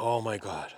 Oh my God.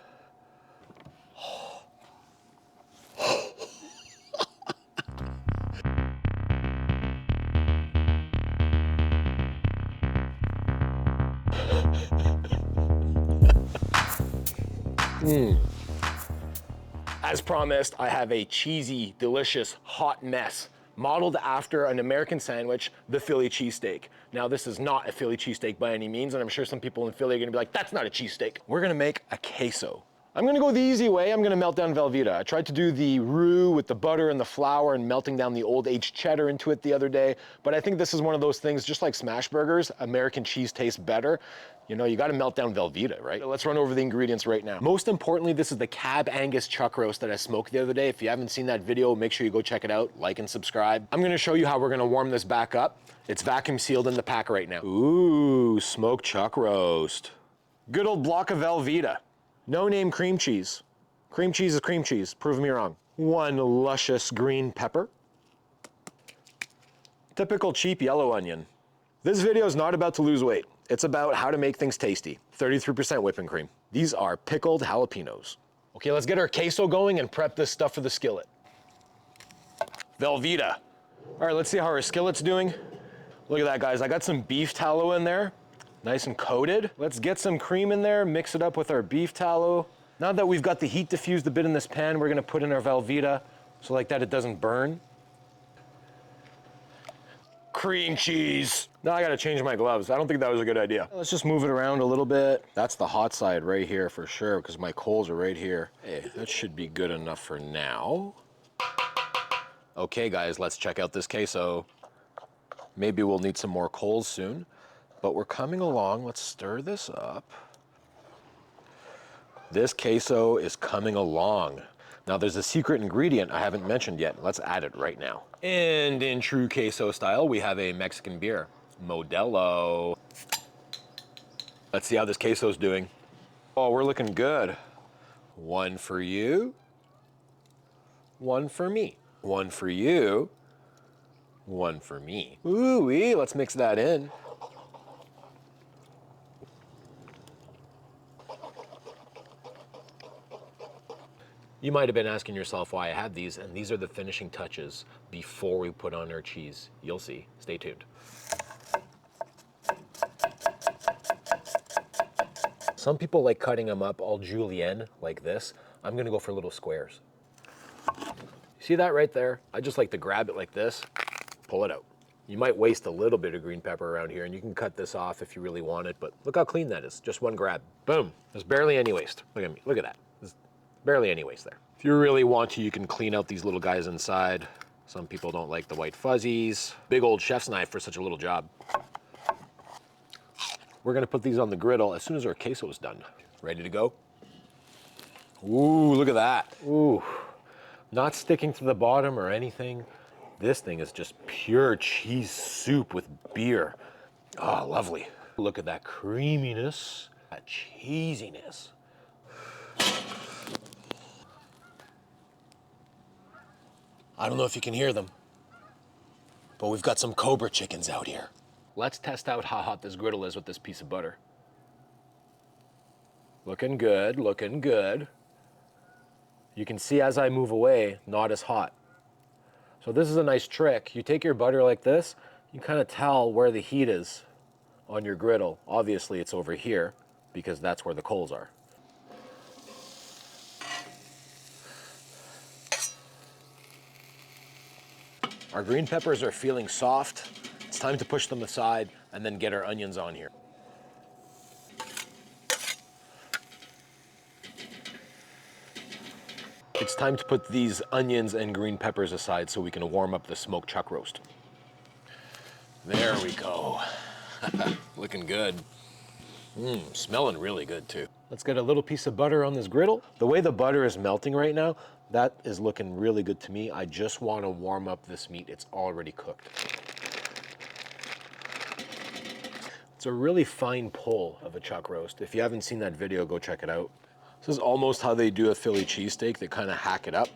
As promised, I have a cheesy, delicious, hot mess modeled after an American sandwich, the Philly cheesesteak. Now, this is not a Philly cheesesteak by any means, and I'm sure some people in Philly are gonna be like, that's not a cheesesteak. We're gonna make a queso. I'm gonna go the easy way. I'm gonna melt down Velveeta. I tried to do the roux with the butter and the flour and melting down the old aged cheddar into it the other day, but I think this is one of those things, just like smash burgers, American cheese tastes better. You know, you gotta melt down Velveeta, right? Let's run over the ingredients right now. Most importantly, this is the Cab Angus chuck roast that I smoked the other day. If you haven't seen that video, make sure you go check it out, like and subscribe. I'm gonna show you how we're gonna warm this back up. It's vacuum sealed in the pack right now. Ooh, smoked chuck roast. Good old block of Velveeta. No name cream cheese. Cream cheese is cream cheese, prove me wrong. 1 luscious green pepper. Typical cheap yellow onion. This video is not about to lose weight. It's about how to make things tasty. 33% whipping cream. These are pickled jalapenos. Okay, let's get our queso going and prep this stuff for the skillet. Velveeta. All right, let's see how our skillet's doing. Look at that, guys. I got some beef tallow in there. Nice and coated. Let's get some cream in there, mix it up with our beef tallow. Now that we've got the heat diffused a bit in this pan, we're gonna put in our Velveeta, so like that it doesn't burn. Cream cheese. Now I gotta change my gloves. I don't think that was a good idea. Let's just move it around a little bit. That's the hot side right here for sure, because my coals are right here. Hey, that should be good enough for now. Okay guys, let's check out this queso. Maybe we'll need some more coals soon, but we're coming along. Let's stir this up. This queso is coming along. Now there's a secret ingredient I haven't mentioned yet. Let's add it right now. And in true queso style, we have a Mexican beer, Modelo. Let's see how this queso's doing. Oh, we're looking good. 1 for you, 1 for me. 1 for you, 1 for me. Ooh-wee, let's mix that in. You might have been asking yourself why I had these, and these are the finishing touches before we put on our cheese. You'll see. Stay tuned. Some people like cutting them up all julienne like this. I'm gonna go for little squares. See that right there? I just like to grab it like this, pull it out. You might waste a little bit of green pepper around here, and you can cut this off if you really want it, but look how clean that is. Just one grab. Boom. There's barely any waste. Look at me. Look at that. There's barely any waste there. If you really want to, you can clean out these little guys inside. Some people don't like the white fuzzies. Big old chef's knife for such a little job. We're gonna put these on the griddle as soon as our queso is done. Ready to go? Ooh, look at that. Ooh, not sticking to the bottom or anything. This thing is just pure cheese soup with beer. Oh, lovely. Look at that creaminess, that cheesiness. I don't know if you can hear them, but we've got some Cobra chickens out here. Let's test out how hot this griddle is with this piece of butter. Looking good, looking good. You can see as I move away, not as hot. So this is a nice trick. You take your butter like this, you kind of tell where the heat is on your griddle. Obviously it's over here because that's where the coals are. Our green peppers are feeling soft. It's time to push them aside and then get our onions on here. It's time to put these onions and green peppers aside so we can warm up the smoked chuck roast. There we go. Looking good. Smelling really good too. Let's get a little piece of butter on this griddle. The way the butter is melting right now, that is looking really good to me. I just want to warm up this meat. It's already cooked. It's a really fine pull of a chuck roast. If you haven't seen that video, go check it out. This is almost how they do a Philly cheesesteak. They kind of hack it up.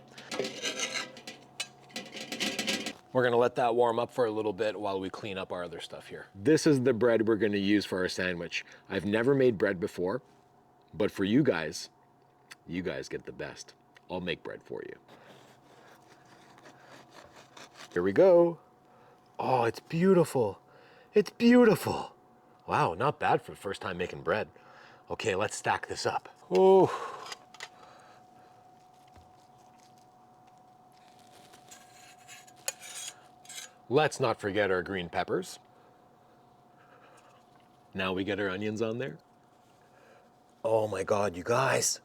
We're gonna let that warm up for a little bit while we clean up our other stuff here. This is the bread we're gonna use for our sandwich. I've never made bread before. But for you guys get the best. I'll make bread for you. Here we go. Oh, it's beautiful. It's beautiful. Wow, not bad for the first time making bread. Okay, let's stack this up. Oh. Let's not forget our green peppers. Now we get our onions on there. Oh my God, you guys.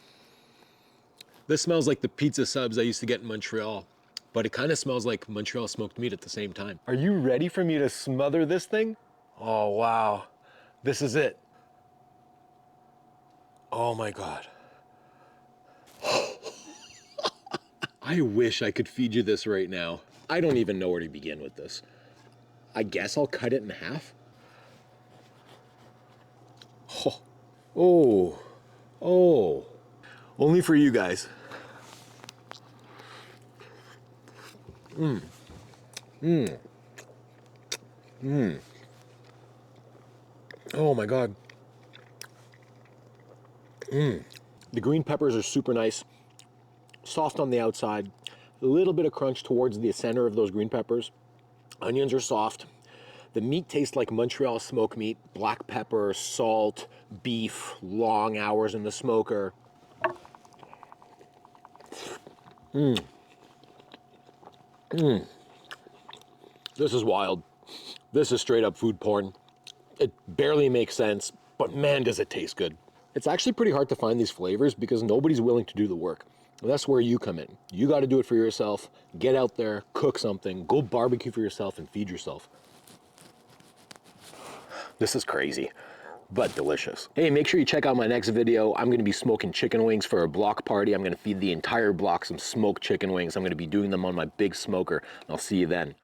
This smells like the pizza subs I used to get in Montreal, but it kind of smells like Montreal smoked meat at the same time. Are you ready for me to smother this thing? Oh, wow. This is it. Oh my God. I wish I could feed you this right now. I don't even know where to begin with this. I guess I'll cut it in half. Oh, oh, oh. Only for you guys. Oh my God. The green peppers are super nice. Soft on the outside. A little bit of crunch towards the center of those green peppers. Onions are soft. The meat tastes like Montreal smoked meat. Black pepper, salt, beef, long hours in the smoker. This is wild. This is straight up food porn. It barely makes sense, but man, does it taste good. It's actually pretty hard to find these flavors because nobody's willing to do the work. And that's where you come in. You got to do it for yourself. Get out there, cook something, go barbecue for yourself and feed yourself. This is crazy, but delicious. Hey, make sure you check out my next video. I'm gonna be smoking chicken wings for a block party. I'm gonna feed the entire block some smoked chicken wings. I'm gonna be doing them on my big smoker. I'll see you then.